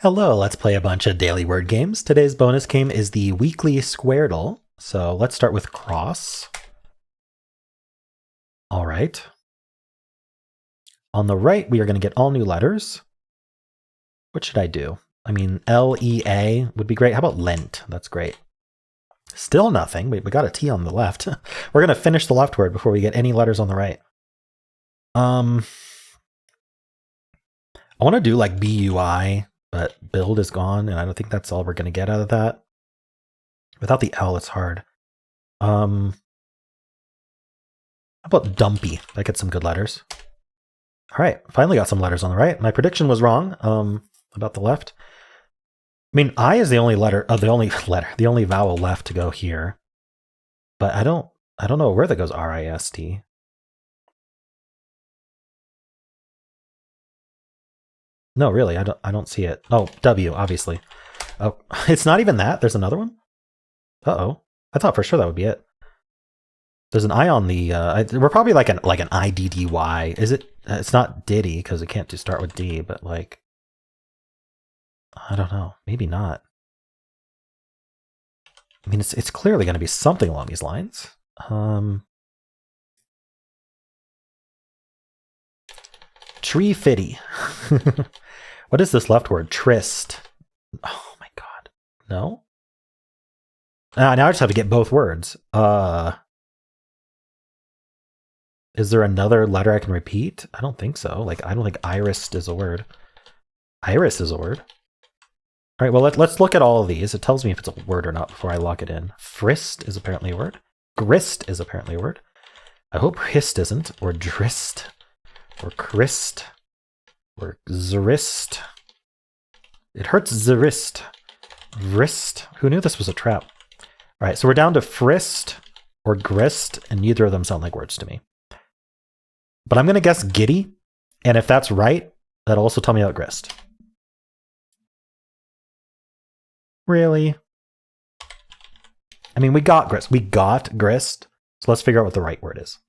Hello, let's play a bunch of daily word games. Today's bonus game is the weekly Squardle. So let's start with cross. All right. On the right, we are going to get all new letters. What should I do? I mean, L-E-A would be great. How about lent? That's great. Still nothing. We got a T on the left. We're going to finish the left word before we get any letters on the right. I want to do like B-U-I. But build is gone, and I don't think that's all we're going to get out of that. Without the L, it's hard. How about dumpy? That gets some good letters. All right, finally got some letters on the right. My prediction was wrong about the left. I mean, I is the only letter, the only vowel left to go here. But I don't know where that goes. R-I-S-T. No, really, I don't see it. Oh, W, obviously. Oh, it's not even that. There's another one. Uh-oh. I thought for sure that would be it. There's an I on the. We're probably like an I-D-D-Y. Is it? It's not Diddy because it can't start with D. But like, I don't know. Maybe not. I mean, it's clearly going to be something along these lines. Tree fitty. What is this left word? Tryst. Oh my god. No? Now I just have to get both words. Is there another letter I can repeat? I don't think so. Like, I don't think iris is a word. Iris is a word. All right, well, let's look at all of these. It tells me if it's a word or not before I lock it in. Frist is apparently a word. Grist is apparently a word. I hope hist isn't, or drist, or Christ, or zrist. It hurts zrist. Vrist. Who knew this was a trap? All right, so we're down to frist or grist, and neither of them sound like words to me. But I'm going to guess giddy, and if that's right, that'll also tell me about grist. Really? I mean, we got grist. We got grist, so let's figure out what the right word is.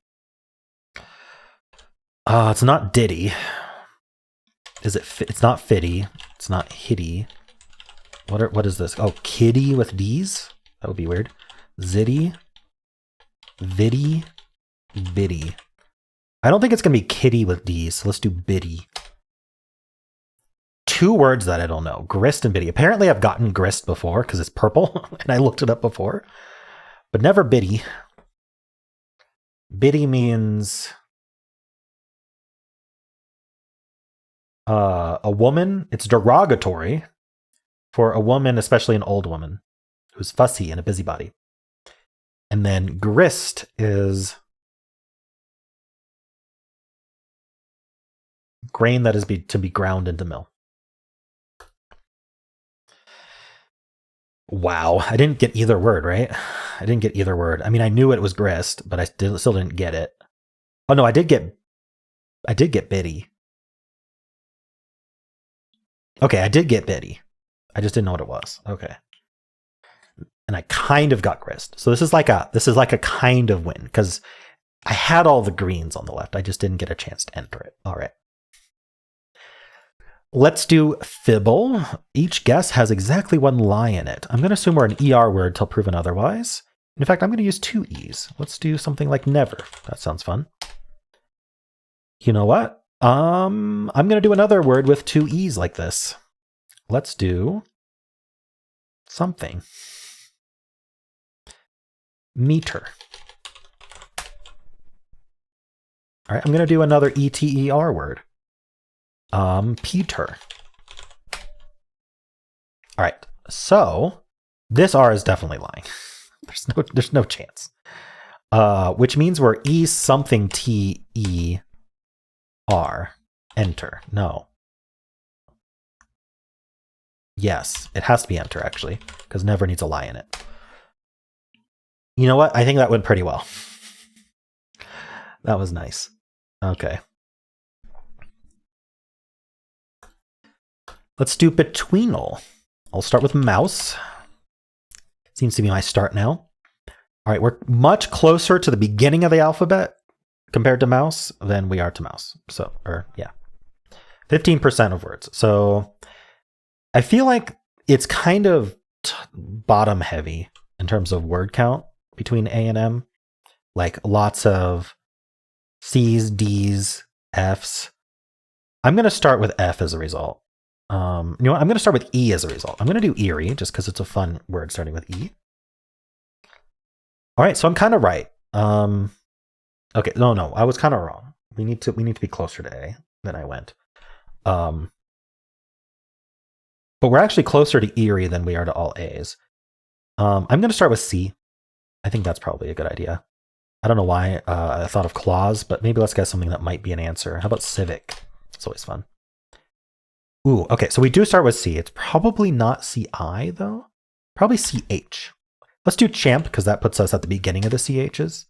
It's not diddy. Is it? It's not fitty. It's not hitty. What is this? Oh, kitty with D's? That would be weird. Zitty. Viddy. Biddy. I don't think it's going to be kitty with D's, so let's do biddy. Two words that I don't know. Grist and biddy. Apparently I've gotten grist before because it's purple, and I looked it up before. But never biddy. Biddy means... a woman. It's derogatory for a woman, especially an old woman, who's fussy and a busybody. And then grist is grain that is to be ground into mill. Wow, I didn't get either word, right? I didn't get either word. I mean, I knew it was grist, but I still didn't get it. Oh no, I did get biddy. Okay, I did get biddy. I just didn't know what it was. Okay. And I kind of got grist. So this is like a kind of win because I had all the greens on the left. I just didn't get a chance to enter it. All right. Let's do Fibble. Each guess has exactly one lie in it. I'm going to assume we're an ER word till proven otherwise. In fact, I'm going to use two E's. Let's do something like never. That sounds fun. You know what? I'm going to do another word with two E's like this. Let's do something. Meter. All right, I'm going to do another ETER word. Peter. All right, so this R is definitely lying. There's no chance. Which means we're E something TER. Enter. No. Yes, it has to be enter, actually, because never needs a lie in it. You know what? I think that went pretty well. That was nice. Okay. Let's do Betweenle. I'll start with mouse. Seems to be my start now. All right, we're much closer to the beginning of the alphabet compared to mouse than we are to mouse. So, or yeah, 15% of words. So I feel like it's kind of bottom heavy in terms of word count between A and M. Like lots of C's, D's, F's. I'm going to start with F as a result. You know what? I'm going to start with E as a result. I'm going to do eerie just because it's a fun word starting with E. All right, so I'm kind of right. Okay, no, I was kind of wrong. We need to be closer to A than I went. But we're actually closer to eerie than we are to all A's. I'm going to start with C. I think that's probably a good idea. I don't know why I thought of clause, but maybe let's get something that might be an answer. How about civic? It's always fun. Ooh, okay, so we do start with C. It's probably not CI, though. Probably CH. Let's do champ, because that puts us at the beginning of the CHs.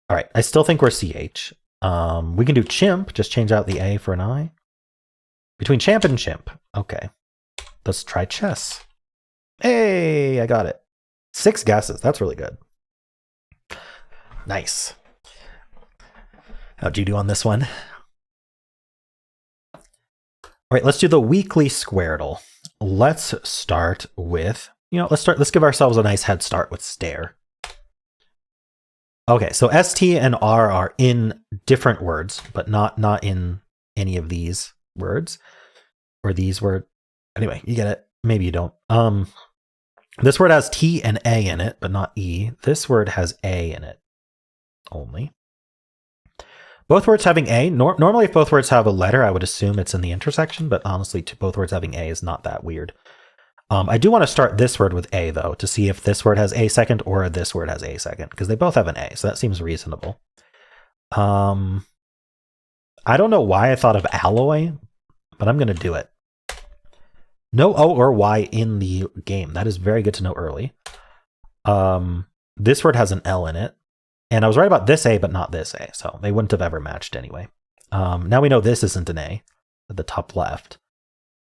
All right, I still think we're CH. We can do chimp, just change out the A for an I. Between champ and chimp. Okay. Let's try chess. Hey, I got it. 6 guesses. That's really good. Nice. How'd you do on this one? All right, let's do the weekly Squardle. Let's start with, let's give ourselves a nice head start with stare. Okay, so ST and R are in different words, but not in any of these words. Or these words. Anyway, you get it. Maybe you don't. This word has T and A in it, but not E. This word has A in it only. Both words having A. Normally, if both words have a letter, I would assume it's in the intersection, but honestly, both words having A is not that weird. I do want to start this word with A, though, to see if this word has A second or this word has A second, because they both have an A, so that seems reasonable. I don't know why I thought of alloy, but I'm going to do it. No O or Y in the game. That is very good to know early. This word has an L in it. And I was right about this A, but not this A. So they wouldn't have ever matched anyway. Now we know this isn't an A at the top left.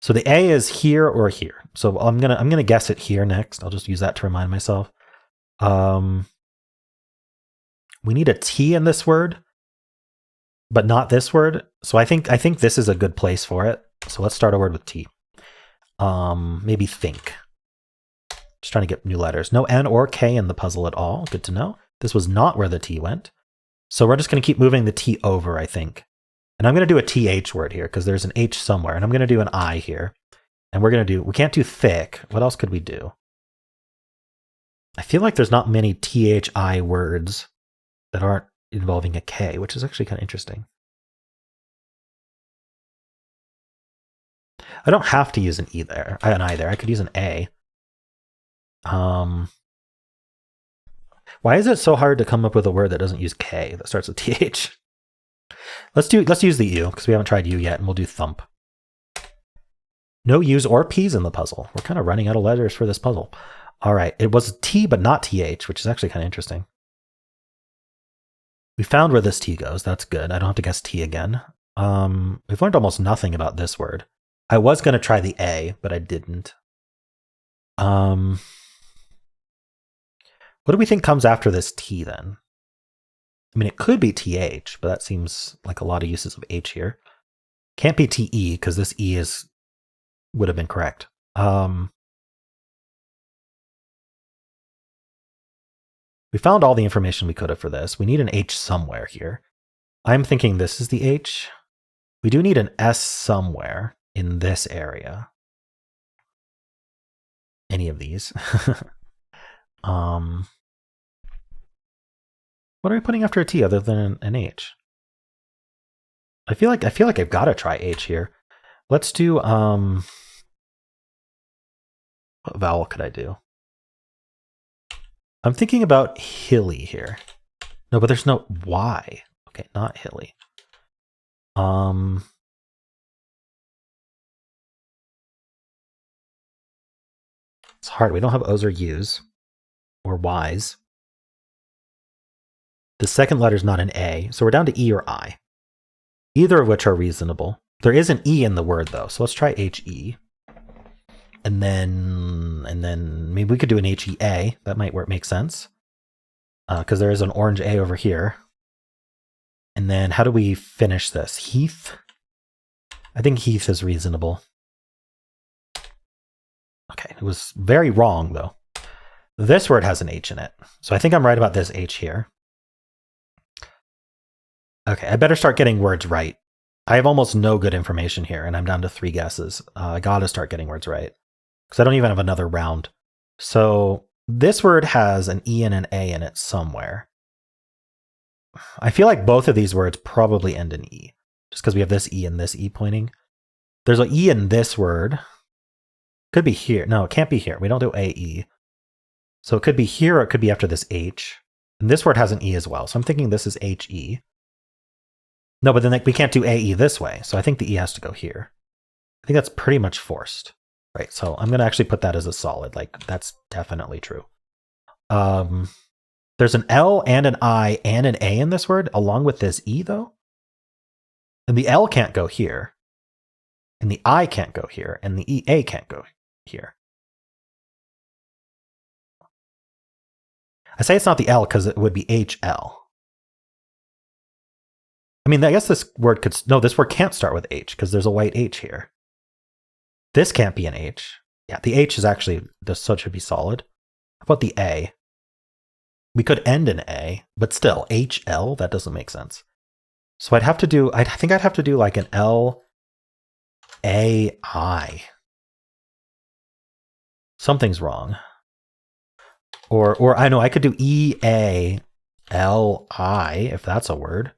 So the A is here or here. So I'm gonna guess it here next. I'll just use that to remind myself. We need a T in this word, but not this word. So I think this is a good place for it. So let's start a word with T. Maybe think. Just trying to get new letters. No N or K in the puzzle at all. Good to know. This was not where the T went. So we're just going to keep moving the T over, I think. And I'm going to do a TH word here because there's an H somewhere. And I'm going to do an I here. And we can't do thick. What else could we do? I feel like there's not many THI words that aren't involving a K, which is actually kind of interesting. I don't have to use an I there. I could use an A. Why is it so hard to come up with a word that doesn't use K, that starts with TH? Let's use the U, because we haven't tried U yet, and we'll do thump. No U's or P's in the puzzle. We're kind of running out of letters for this puzzle. All right, it was T, but not TH, which is actually kind of interesting. We found where this T goes. That's good. I don't have to guess T again. We've learned almost nothing about this word. I was going to try the A, but I didn't. What do we think comes after this T then? I mean, it could be TH, but that seems like a lot of uses of H here. Can't be TE because this E would have been correct. We found all the information we could have for this. We need an H somewhere here. I'm thinking this is the H. We do need an S somewhere in this area. Any of these. What are we putting after a T other than an H? I feel like I've got to try H here. Let's do what vowel could I do? I'm thinking about hilly here. No, but there's no Y. Okay, not hilly. It's hard. We don't have O's or U's or Y's. The second letter is not an A, so we're down to E or I. Either of which are reasonable. There is an E in the word though, so let's try HE. And then maybe we could do an HEA. That might make sense. Because there is an orange A over here. And then how do we finish this? Heath? I think Heath is reasonable. Okay, it was very wrong, though. This word has an H in it. So I think I'm right about this H here. Okay, I better start getting words right. I have almost no good information here, and I'm down to 3 guesses. I gotta start getting words right, because I don't even have another round. So this word has an E and an A in it somewhere. I feel like both of these words probably end in E, just because we have this E and this E pointing. There's an E in this word. Could be here. No, it can't be here. We don't do AE. So it could be here, or it could be after this H. And this word has an E as well, so I'm thinking this is HE. No, but then we can't do AE this way, so I think the E has to go here. I think that's pretty much forced. Right, so I'm going to actually put that as a solid. Like, that's definitely true. There's an L and an I and an A in this word, along with this E, though. And the L can't go here. And the I can't go here. And the EA can't go here. I say it's not the L because it would be HL. I mean, I guess this word could... No, this word can't start with H because there's a white H here. This can't be an H. Yeah, the H is actually... So it should be solid. How about the A? We could end in A, but still, HL? That doesn't make sense. So I'd have to do... I think I'd have to do like an L... AI. Something's wrong. Or I know I could do EALI if that's a word.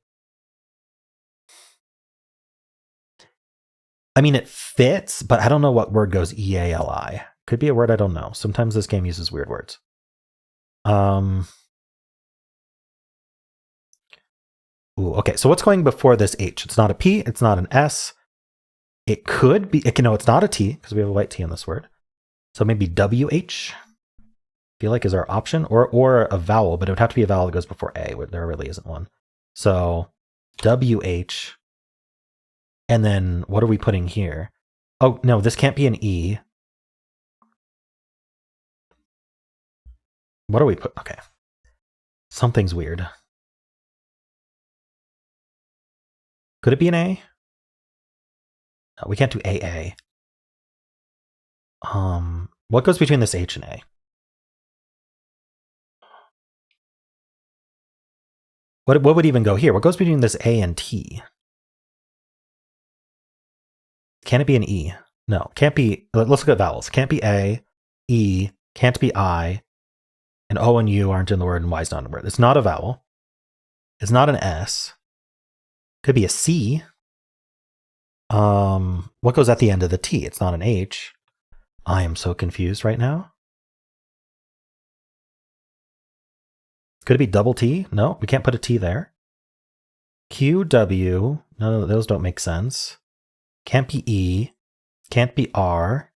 I mean, it fits, but I don't know what word goes EALI. Could be a word I don't know. Sometimes this game uses weird words. Ooh, okay, so what's going before this H? It's not a P, it's not an S. It could be, no, it's not a T, because we have a white T in this word. So maybe WH, I feel like is our option, or a vowel, but it would have to be a vowel that goes before A, where there really isn't one. So WH, and then what are we putting here? Oh, no, this can't be an E. What are we put? Okay. Something's weird. Could it be an A? No, we can't do AA. What goes between this H and A? What would even go here? What goes between this A and T? Can it be an E? No, can't be. Let's look at vowels. Can't be A, E, can't be I, and O and U aren't in the word, and Y is not in the word. It's not a vowel. It's not an S. Could be a C. What goes at the end of the T? It's not an H. I am so confused right now. Could it be double T? No, we can't put a T there. Q, W, no, those don't make sense. Can't be E. Can't be R.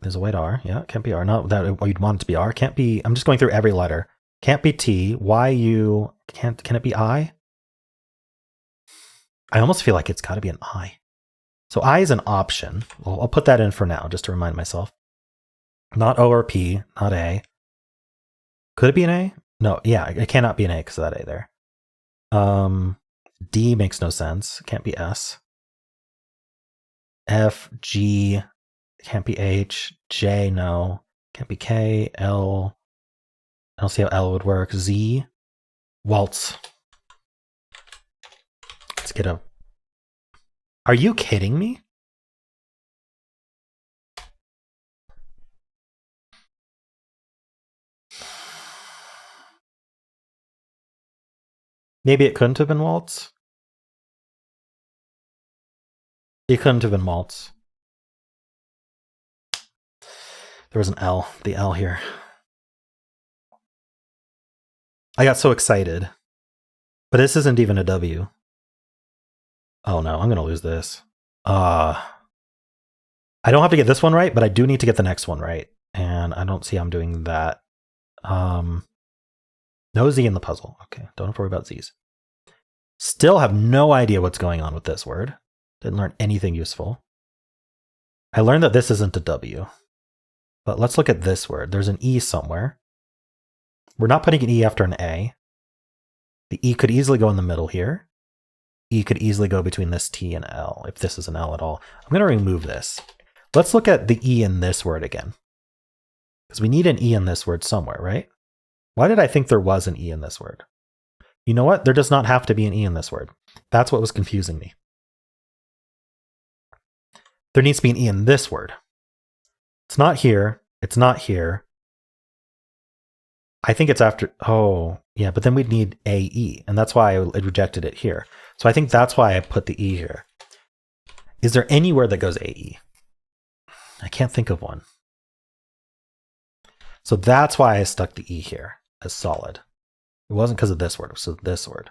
There's a white R. Yeah, can't be R. Not that you'd want it to be R. Can't be, I'm just going through every letter. Can't be T. Y, U. Can it be I? I almost feel like it's got to be an I. So I is an option. Well, I'll put that in for now, just to remind myself. Not O or P, not A. Could it be an A? No, yeah, it cannot be an A because of that A there. D makes no sense. Can't be S. F, G, can't be H. J, no. Can't be K. L. I don't see how L would work. Z. Waltz. Let's get a... Are you kidding me? Maybe it couldn't have been waltz. It couldn't have been waltz. There was an L, the L here. I got so excited. But this isn't even a W. Oh no, I'm going to lose this. I don't have to get this one right, but I do need to get the next one right. And I don't see how I'm doing that. No Z in the puzzle. Okay, don't have to worry about Z's. Still have no idea what's going on with this word. Didn't learn anything useful. I learned that this isn't a W. But let's look at this word. There's an E somewhere. We're not putting an E after an A. The E could easily go in the middle here. E could easily go between this T and L, if this is an L at all. I'm going to remove this. Let's look at the E in this word again. Because we need an E in this word somewhere, right? Why did I think there was an E in this word? You know what? There does not have to be an E in this word. That's what was confusing me. There needs to be an E in this word. It's not here. It's not here. I think it's after, oh, yeah, but then we'd need AE, and that's why I rejected it here. So I think that's why I put the E here. Is there any word that goes AE? I can't think of one. So that's why I stuck the E here as solid. It wasn't because of this word, it was this word.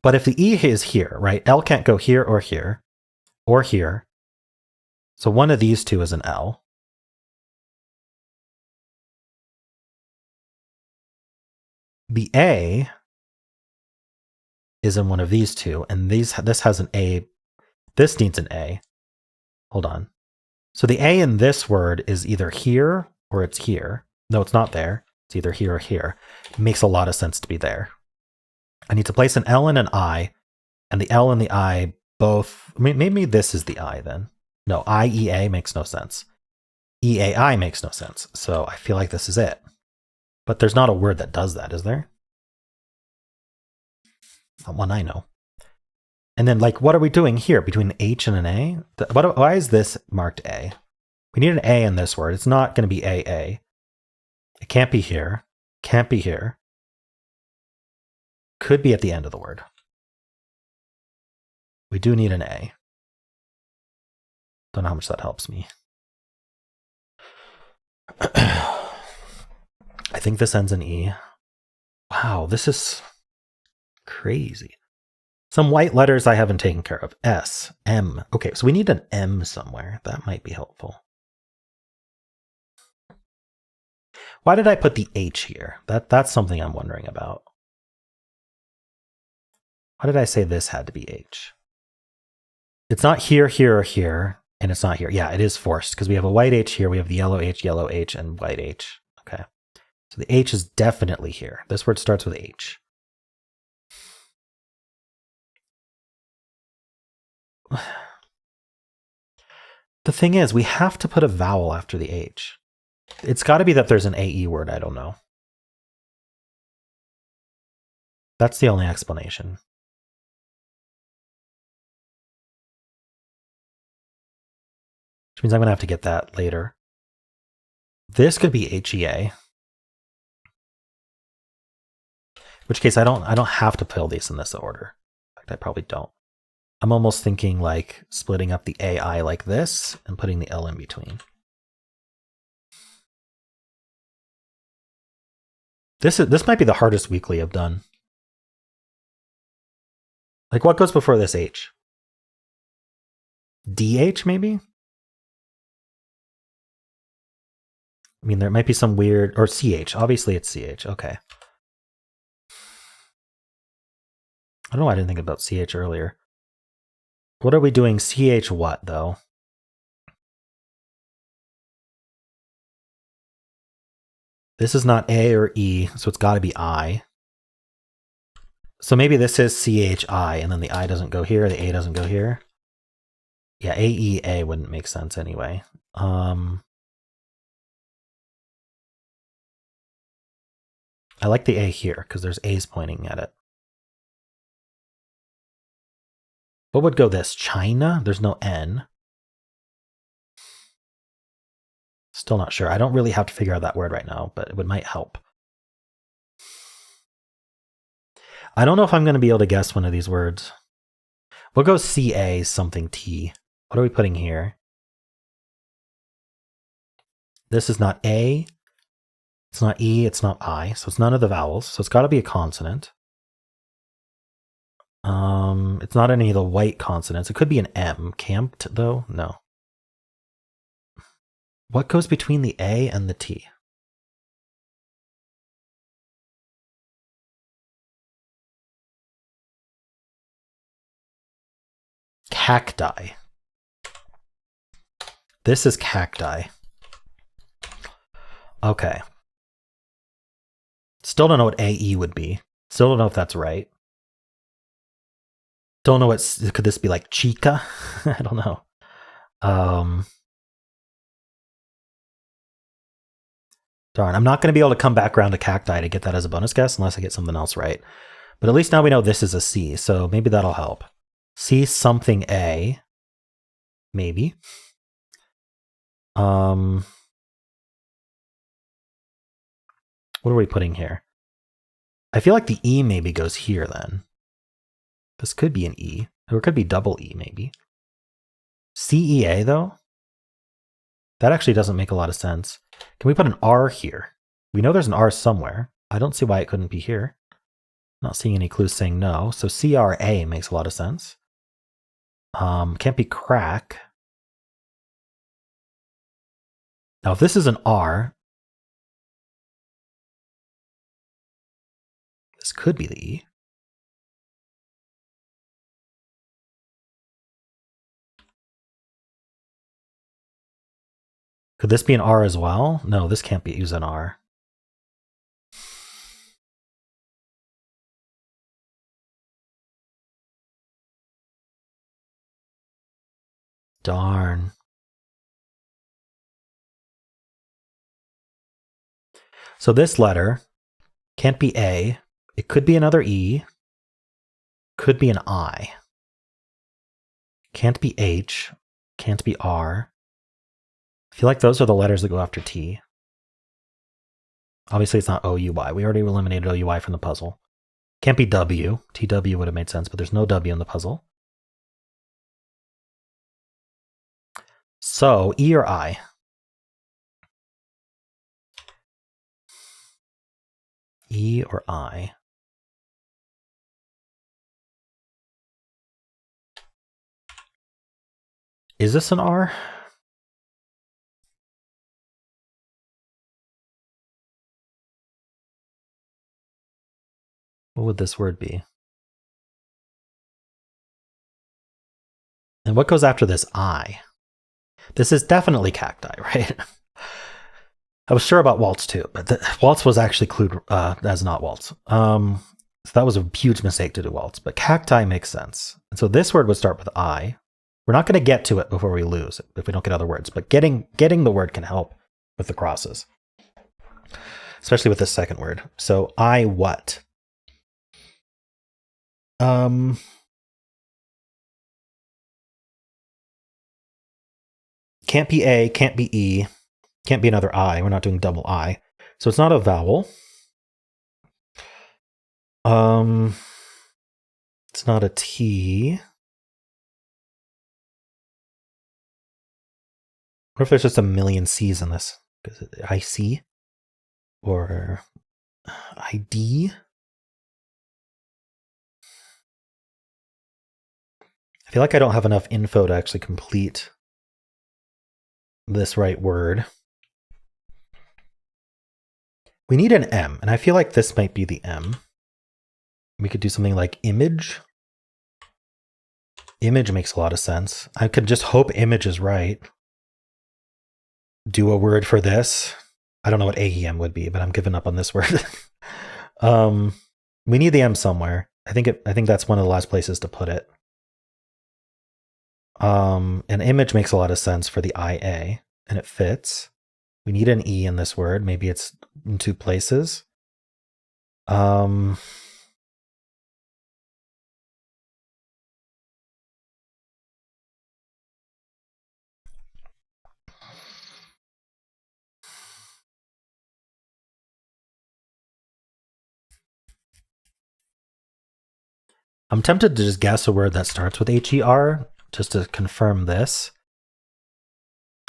But if the E is here, right, L can't go here or here, or here. So one of these two is an L. The A is in one of these two, and this has an A. This needs an A. Hold on. So the A in this word is either here or it's here. No, it's not there. It's either here or here. It makes a lot of sense to be there. I need to place an L and an I, and the L and the I both, I mean, maybe this is the I then. No, IEA makes no sense. EAI makes no sense. So I feel like this is it. But there's not a word that does that, is there? Not one I know. And then, like, what are we doing here between an H and an A? Why is this marked A? We need an A in this word. It's not going to be AA. It can't be here. Can't be here. Could be at the end of the word. We do need an A. Don't know how much that helps me. I think this ends in E. Wow, this is crazy. Some white letters I haven't taken care of. S, M. Okay, so we need an M somewhere. That might be helpful. Why did I put the H here? That's something I'm wondering about. Why did I say this had to be H? It's not here, here, or here, and it's not here. Yeah, it is forced because we have a white H here. We have the yellow H, and white H. Okay. So the H is definitely here. This word starts with H. The thing is, we have to put a vowel after the H. It's got to be that there's an AE word, I don't know. That's the only explanation. Which means I'm going to have to get that later. This could be HEA. In which case I don't have to fill these in this order. In fact, I probably don't. I'm almost thinking like splitting up the AI like this and putting the L in between. This might be the hardest weekly I've done. Like, what goes before this H? DH, maybe? I mean, there might be some weird, or CH. Obviously, it's CH. Okay. I don't know why I didn't think about CH earlier. What are we doing? CH what, though? This is not A or E, so it's got to be I. So maybe this is CHI, and then the I doesn't go here, the A doesn't go here. Yeah, AEA wouldn't make sense anyway. I like the A here, because there's A's pointing at it. What would go this? China? There's no N. Still not sure. I don't really have to figure out that word right now, but it might help. I don't know if I'm going to be able to guess one of these words. We'll go CA something T. What are we putting here? This is not A. It's not E. It's not I. So it's none of the vowels. So it's got to be a consonant. It's not any of the white consonants. It could be an M. Camped, though? No. What goes between the A and the T? Cacti. This is cacti. Okay. Still don't know what AE would be. Still don't know if that's right. Don't know what, could this be like chica? I don't know. Darn, I'm not going to be able to come back around to cacti to get that as a bonus guess unless I get something else right. But at least now we know this is a C, so maybe that'll help. C something A. Maybe. What are we putting here? I feel like the E maybe goes here then. This could be an E, or it could be double E maybe. CEA though? That actually doesn't make a lot of sense. Can we put an R here? We know there's an R somewhere. I don't see why it couldn't be here. Not seeing any clues saying no. So CRA makes a lot of sense. Can't be crack. Now if this is an R, this could be the E. Could this be an R as well? No, this can't be use an R. Darn. So this letter can't be A. It could be another E. Could be an I. Can't be H. Can't be R. I feel like those are the letters that go after T. Obviously, it's not OUY. We already eliminated OUI from the puzzle. Can't be W. TW would have made sense, but there's no W in the puzzle. So, E or I? E or I? Is this an R? What would this word be? And what goes after this I? This is definitely cacti, right? I was sure about waltz too, but waltz was actually clued as not waltz. So that was a huge mistake to do waltz, but cacti makes sense. And so this word would start with I. We're not going to get to it before we lose if we don't get other words, but getting the word can help with the crosses, especially with this second word. So I what? Can't be A, can't be E, can't be another I. We're not doing double I. So it's not a vowel. It's not a T. What if there's just a million C's in this? Is it IC? Or ID? I feel like I don't have enough info to actually complete this right word. We need an M, and I feel like this might be the M. We could do something like image. Image makes a lot of sense. I could just hope image is right. Do a word for this. I don't know what AEM would be, but I'm giving up on this word. We need the M somewhere. I think that's one of the last places to put it. An image makes a lot of sense for the IA, and it fits. We need an E in this word. Maybe it's in two places. I'm tempted to just guess a word that starts with HER, just to confirm this.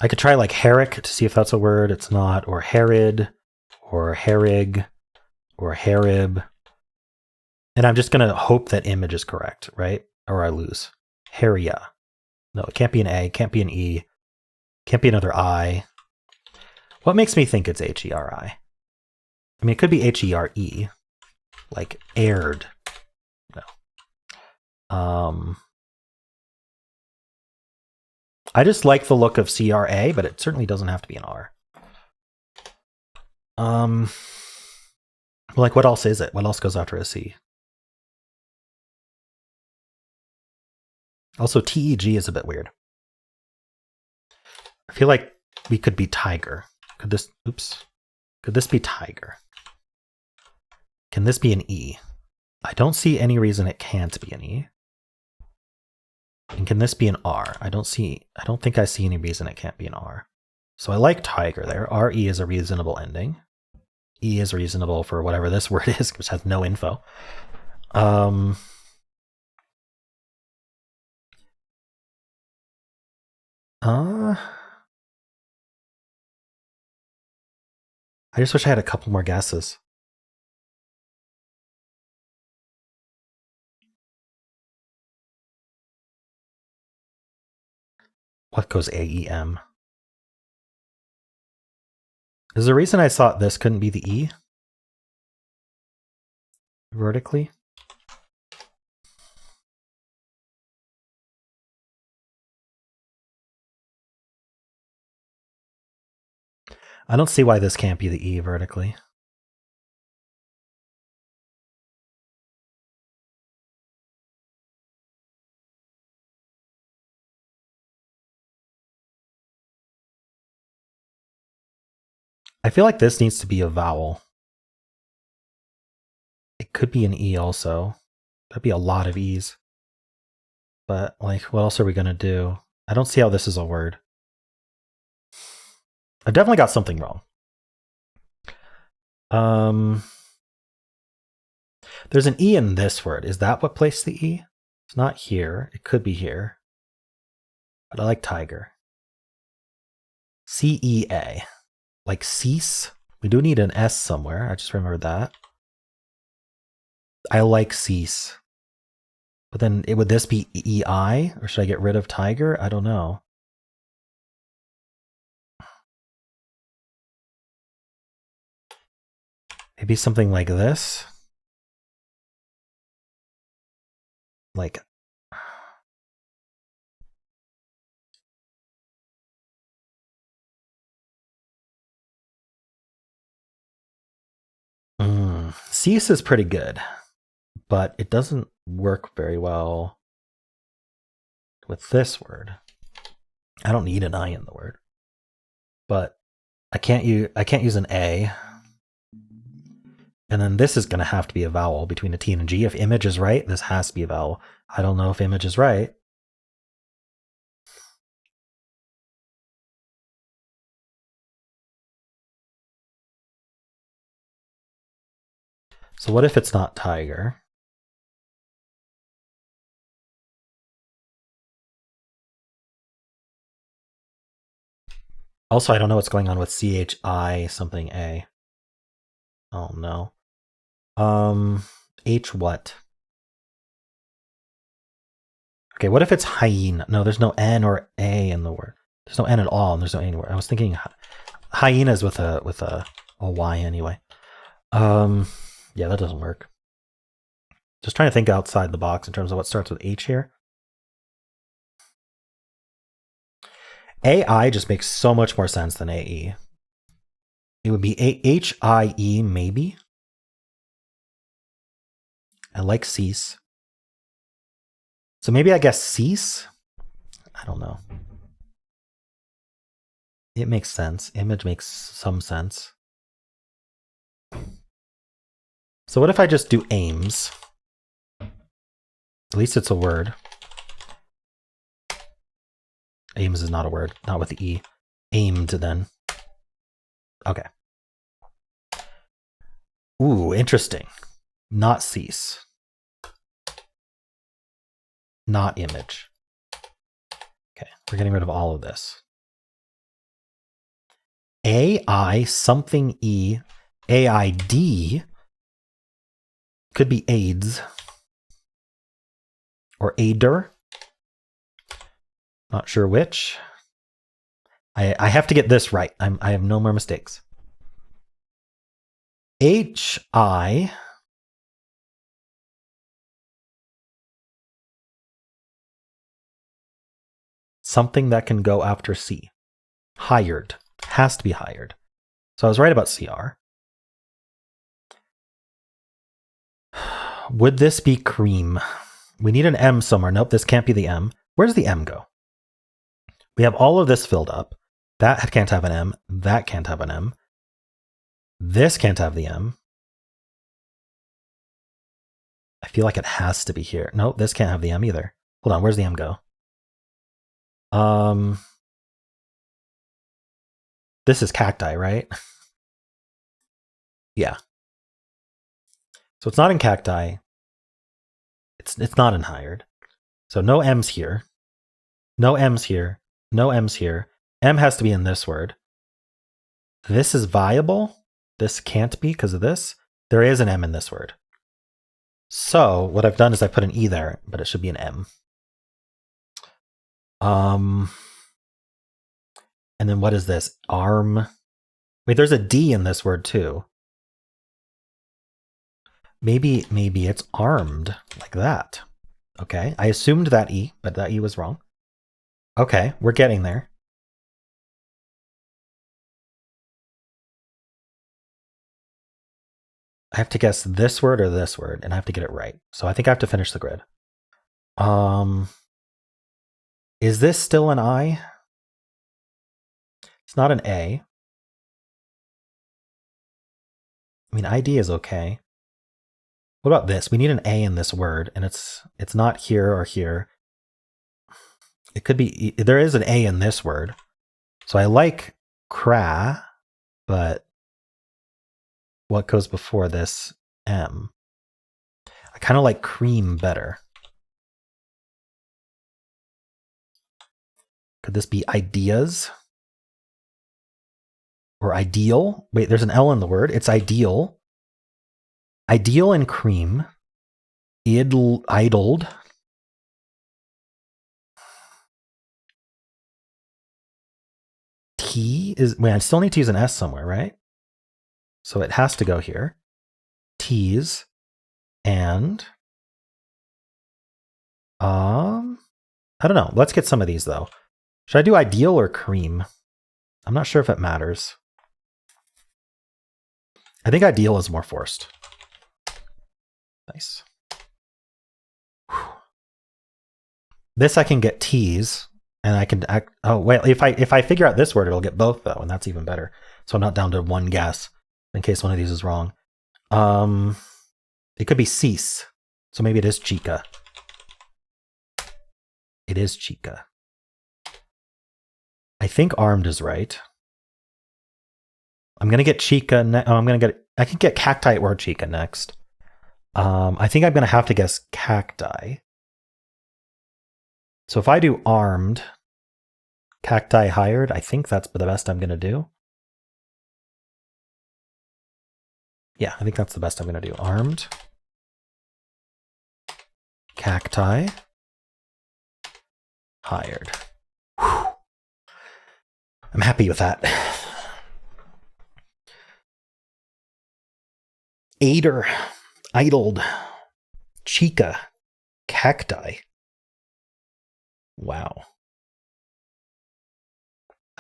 I could try like Herrick to see if that's a word. It's not. Or Herod, or Herrig, or Herib. And I'm just going to hope that image is correct, right? Or I lose. Heria. No, it can't be an A, can't be an E, can't be another I. What makes me think it's HERI? I mean, it could be HERE, like aired. No. I just like the look of CRA, but it certainly doesn't have to be an R. Like, what else is it? What else goes after a C? Also, TEG is a bit weird. I feel like we could be tiger. Could this, oops. Could this be tiger? Can this be an E? I don't see any reason it can't be an E. And can this be an R? I don't think I see any reason it can't be an R. So I like tiger there. RE is a reasonable ending. E is reasonable for whatever this word is, which has no info. I just wish I had a couple more guesses. What goes AEM? Is there a reason I thought this couldn't be the E? Vertically? I don't see why this can't be the E vertically. I feel like this needs to be a vowel. It could be an E also. That'd be a lot of E's. But, like, what else are we going to do? I don't see how this is a word. I've definitely got something wrong. There's an E in this word. Is that what placed the E? It's not here. It could be here. But I like tiger. CEA. Like cease. We do need an S somewhere. I just remembered that. I like cease. But then would this be EI? Or should I get rid of tiger? I don't know. Maybe something like this. Like cease is pretty good, but it doesn't work very well with this word. I don't need an I in the word, but I can't use an A. And then this is going to have to be a vowel between a T and a G. If image is right, this has to be a vowel. I don't know if image is right. So what if it's not tiger? Also, I don't know what's going on with CHI something A. Oh no. H what? Okay, what if it's hyena? No, there's no N or A in the word. There's no N at all, and there's no A anywhere. I was thinking hyenas with a Y anyway. Yeah, that doesn't work. Just trying to think outside the box in terms of what starts with H here. AI just makes so much more sense than AE. It would be HIE maybe. I like cease. So maybe I guess cease? I don't know. It makes sense. Image makes some sense. So what if I just do aims? At least it's a word. Aims is not a word, not with the E. Aimed then. Okay. Ooh, interesting. Not cease. Not image. Okay, we're getting rid of all of this. AI something E, AID could be AIDS or aider. Not sure which. I have to get this right. I have no more mistakes. HI something that can go after C. Hired. Has to be hired. So I was right about CR. Would this be cream? We need an M somewhere. Nope, this can't be the M. Where does the M go? We have all of this filled up. That can't have an M. That can't have an M. This can't have the M. I feel like it has to be here. No, this can't have the M either. Hold on, where's the M go? This is cacti, right? Yeah. So it's not in cacti. It's not in hired. So no M's here. No M's here. No M's here. M has to be in this word. This is viable. This can't be because of this. There is an M in this word. So what I've done is I put an E there, but it should be an M. And then what is this? Arm. Wait, there's a D in this word too. Maybe it's armed like that. Okay, I assumed that E, but that E was wrong. Okay, we're getting there. I have to guess this word or this word, and I have to get it right. So I think I have to finish the grid. Is this still an I? It's not an A. I mean, ID is okay. What about this? We need an A in this word, and it's not here or here. It could be, there is an A in this word. So I like cra, but what goes before this M? I kind of like cream better. Could this be ideas? Or ideal? Wait, there's an L in the word. It's ideal. Ideal and cream. Idled. T is, wait, I still need to use an S somewhere, right? So it has to go here. T's and I don't know. Let's get some of these though. Should I do ideal or cream? I'm not sure if it matters. I think ideal is more forced. Nice. Whew. This I can get T's, and I can act. Oh wait, if I figure out this word, it'll get both though, and that's even better. So I'm not down to one guess in case one of these is wrong. It could be cease. So maybe it is chica. It is chica. I think armed is right. I'm gonna get chica. I can get cacti or chica next. I think I'm gonna have to guess cacti. So if I do armed, cacti hired, I think that's the best I'm gonna do. Yeah, I think that's the best I'm gonna do. Armed, cacti, hired. Whew. I'm happy with that. Aider, idled, chica, cacti. Wow.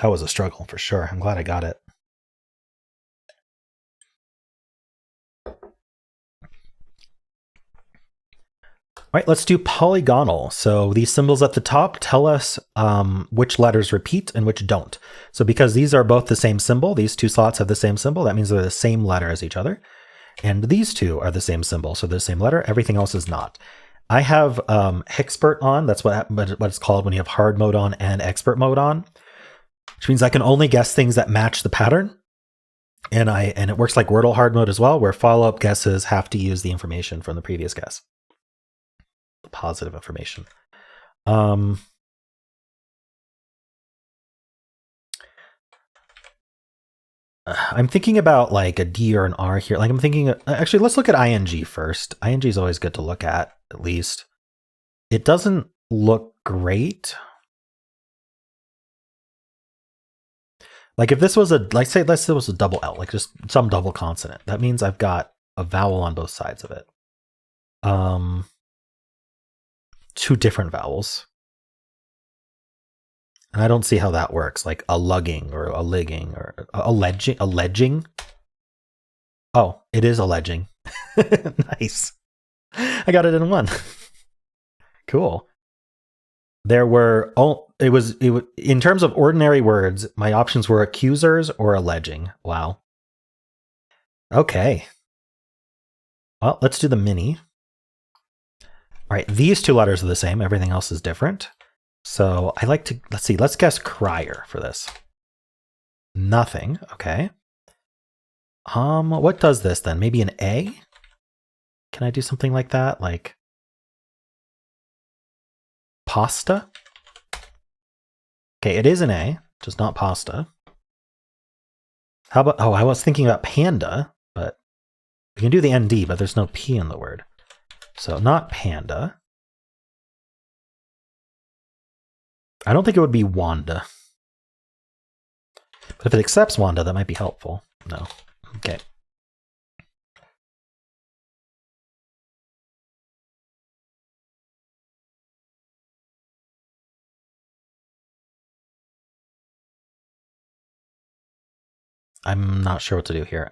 That was a struggle for sure. I'm glad I got it. All right, let's do polygonal. So these symbols at the top tell us which letters repeat and which don't. So because these are both the same symbol, these two slots have the same symbol, that means they're the same letter as each other. And these two are the same symbol, so they're the same letter. Everything else is not. I have Hexpert on. That's what it's called when you have hard mode on and expert mode on, which means I can only guess things that match the pattern. And it works like Wordle hard mode as well, where follow-up guesses have to use the information from the previous guess. The positive information. I'm thinking about like a D or an R here. Like I'm thinking, actually, let's look at ing first. Ing is always good to look at least. It doesn't look great. Like if this was let's say this was a double L, like just some double consonant. That means I've got a vowel on both sides of it. Two different vowels. And I don't see how that works, like a lugging or a ligging or alleging. Oh, it is alleging. Nice. I got it in one. Cool. There were, it was in terms of ordinary words, my options were accusers or alleging. Wow. Okay. Well, let's do the mini. All right, these two letters are the same. Everything else is different. So I like to, let's see, let's guess crier for this. Nothing, okay. What does this then? Maybe an A? Can I do something like that? Like pasta? Okay, it is an A, just not pasta. How about, oh, I was thinking about panda, but we can do the ND, but there's no P in the word. So not panda. I don't think it would be Wanda. But if it accepts Wanda, that might be helpful. No. Okay. I'm not sure what to do here.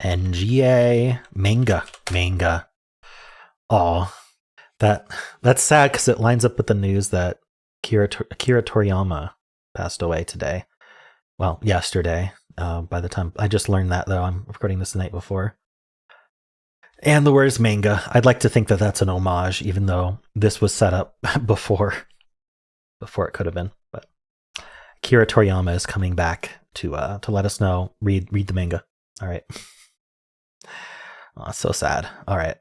NGA, manga. Oh, that's sad because it lines up with the news that Akira Toriyama passed away today. Well, yesterday. By the time I just learned that, though, I'm recording this the night before. And the word is manga. I'd like to think that that's an homage, even though this was set up before it could have been. But Akira Toriyama is coming back to let us know. Read the manga. All right. Oh, so sad. All right.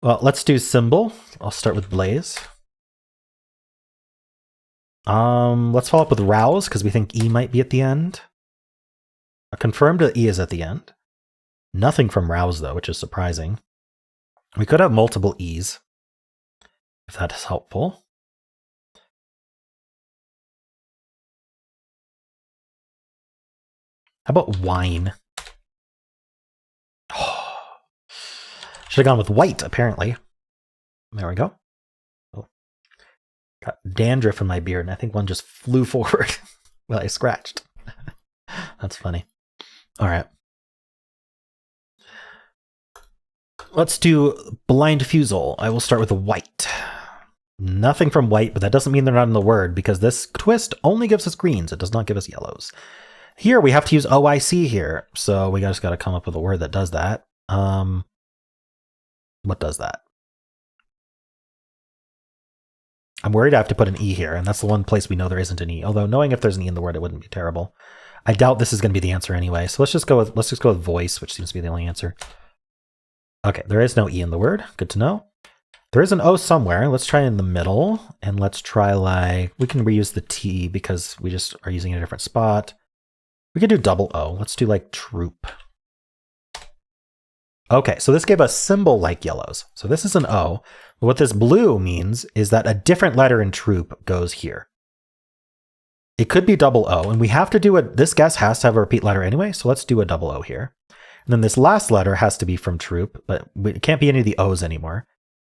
Well, let's do Symble. I'll start with Blaze. Let's follow up with Rouse, because we think E might be at the end. I confirmed that E is at the end. Nothing from Rouse, though, which is surprising. We could have multiple E's, if that is helpful. How about wine? Should have gone with white, apparently. There we go. Oh. Got dandruff in my beard, and I think one just flew forward while I scratched. That's funny. All right. Let's do blind Fusele. I will start with a white. Nothing from white, but that doesn't mean they're not in the word, because this twist only gives us greens. It does not give us yellows. Here, we have to use OIC here, so we just got to come up with a word that does that. What does that? I'm worried I have to put an E here, and that's the one place we know there isn't an E. Although knowing if there's an E in the word, it wouldn't be terrible. I doubt this is going to be the answer anyway. So let's just go with voice, which seems to be the only answer. Okay, there is no E in the word. Good to know. There is an O somewhere. Let's try in the middle, and let's try like, we can reuse the T because we just are using a different spot. We could do double O. Let's do like troop. Okay, so this gave us symbol-like yellows. So this is an O. But what this blue means is that a different letter in troop goes here. It could be double O, and we have to do this guess has to have a repeat letter anyway, so let's do a double O here. And then this last letter has to be from troop, but it can't be any of the O's anymore.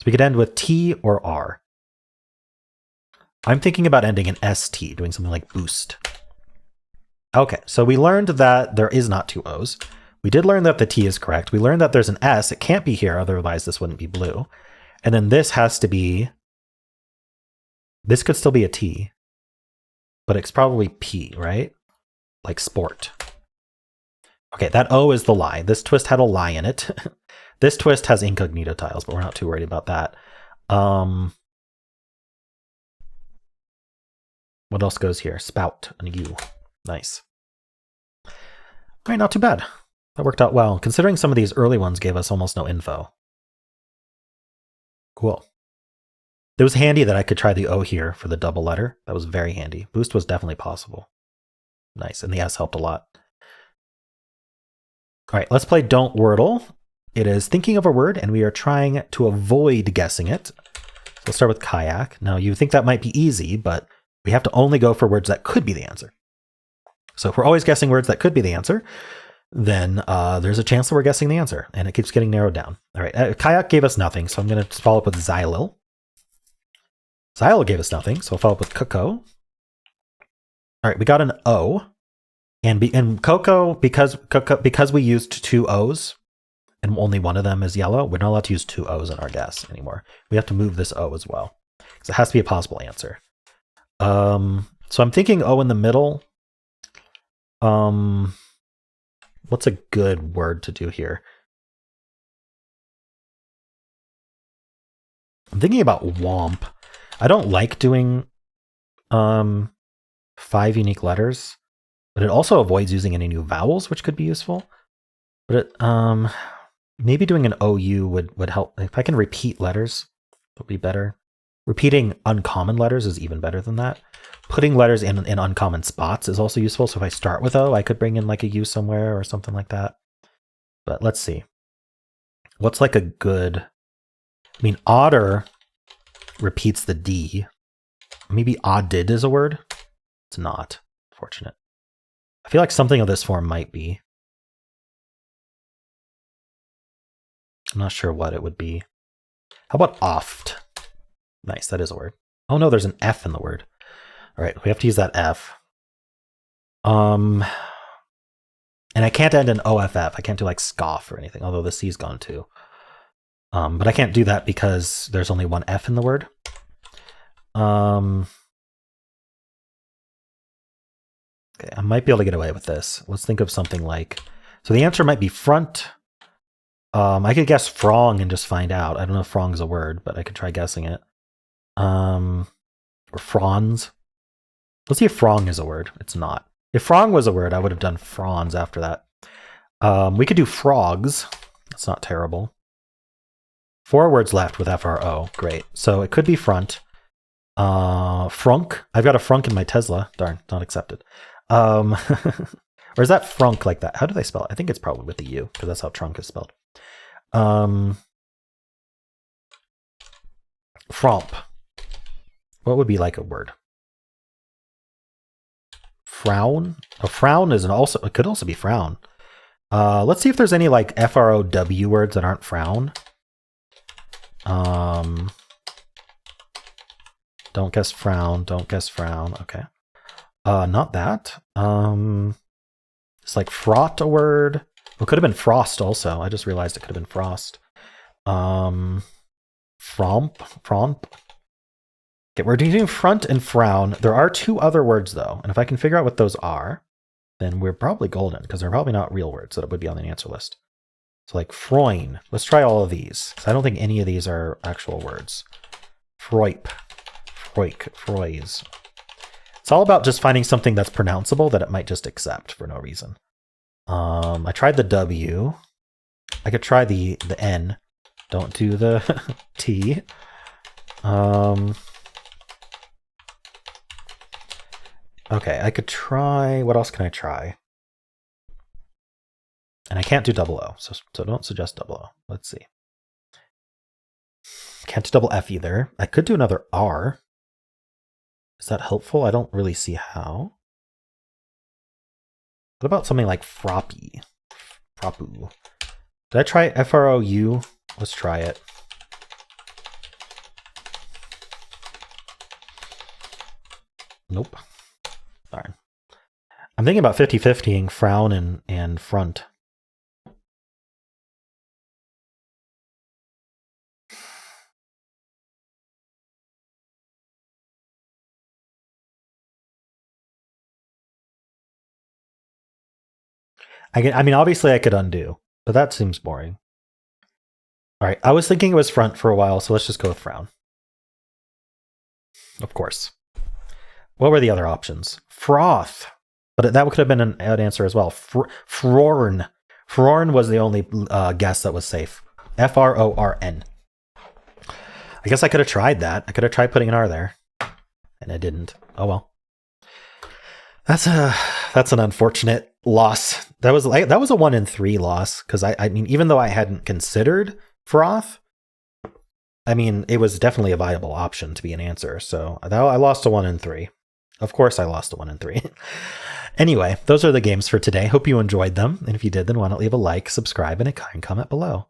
So we could end with T or R. I'm thinking about ending in ST, doing something like boost. Okay, so we learned that there is not two O's. We did learn that the T is correct. We learned that there's an S. It can't be here, otherwise this wouldn't be blue. And then this has to be, this could still be a T, but it's probably P, right? Like sport. Okay, that O is the lie. This twist had a lie in it. This twist has incognito tiles, but we're not too worried about that. What else goes here? Spout, and U. Nice. All right, not too bad. That worked out well, considering some of these early ones gave us almost no info. Cool. It was handy that I could try the O here for the double letter. That was very handy. Boost was definitely possible. Nice, and the S helped a lot. All right, let's play Don't Wordle. It is thinking of a word, and we are trying to avoid guessing it. So let's start with kayak. Now, you think that might be easy, but we have to only go for words that could be the answer. So if we're always guessing words that could be the answer, then there's a chance that we're guessing the answer, and it keeps getting narrowed down. All right, kayak gave us nothing, so I'm going to follow up with Xylil. Xylil gave us nothing, so I'll follow up with Cocoa. All right, we got an O, and Cocoa, because we used two O's, and only one of them is yellow, we're not allowed to use two O's in our guess anymore. We have to move this O as well, because it has to be a possible answer. So I'm thinking O in the middle. What's a good word to do here? I'm thinking about womp. I don't like doing 5 unique letters, but it also avoids using any new vowels, which could be useful. But it, maybe doing an OU would help. If I can repeat letters, it would be better. Repeating uncommon letters is even better than that. Putting letters in uncommon spots is also useful. So if I start with O, I could bring in like a U somewhere or something like that. But let's see. What's like a good... I mean, otter repeats the D. Maybe odded is a word? It's not. Fortunate. I feel like something of this form might be. I'm not sure what it would be. How about oft? Nice, that is a word. Oh no, there's an F in the word. All right, we have to use that F. And I can't end in OFF. I can't do like scoff or anything, although the C's gone too. But I can't do that because there's only one F in the word. Okay, I might be able to get away with this. Let's think of something like... So the answer might be front. I could guess frong and just find out. I don't know if frong is a word, but I could try guessing it. Or fronds. Let's see if frong is a word. It's not. If frong was a word, I would have done fronds after that. We could do frogs. That's not terrible. 4 words left with FRO. Great. So it could be front. Frunk. I've got a frunk in my Tesla. Darn, not accepted. Or is that frunk like that? How do they spell it? I think it's probably with the U, because that's how trunk is spelled. Fromp. What would be like a word? Frown? A frown is also, it could also be frown. Let's see if there's any like FROW words that aren't frown. Don't guess frown, don't guess frown. Okay. Not that. It's like fraught a word. It could have been frost also. I just realized it could have been frost. Fromp. Okay, we're doing front and frown. There are 2 other words though, and if I can figure out what those are, then we're probably golden, because they're probably not real words that would be on the answer list. So like froin. Let's try all of these, because I don't think any of these are actual words. Froip. Froik. Frois. It's all about just finding something that's pronounceable that it might just accept for no reason. I tried the W. I could try the N. Don't do the T. Okay, I could try... What else can I try? And I can't do double O, so don't suggest double O. Let's see. Can't do double F either. I could do another R. Is that helpful? I don't really see how. What about something like froppy? Froppu. Did I try FROU? Let's try it. Nope. Darn. I'm thinking about 50-50ing frown and front. I mean, obviously I could undo, but that seems boring. All right, I was thinking it was front for a while, so let's just go with frown. Of course. What were the other options? Froth. But that could have been an odd answer as well. Frorn. Frorn was the only guess that was safe. F-R-O-R-N. I guess I could have tried that. I could have tried putting an R there. And I didn't. Oh well. That's an unfortunate loss. That was a 1 in 3 loss, because I mean, even though I hadn't considered froth, I mean, it was definitely a viable option to be an answer. So I lost a 1 in 3. Of course I lost a 1 in 3. Anyway, those are the games for today. Hope you enjoyed them. And if you did, then why not leave a like, subscribe, and a kind comment below.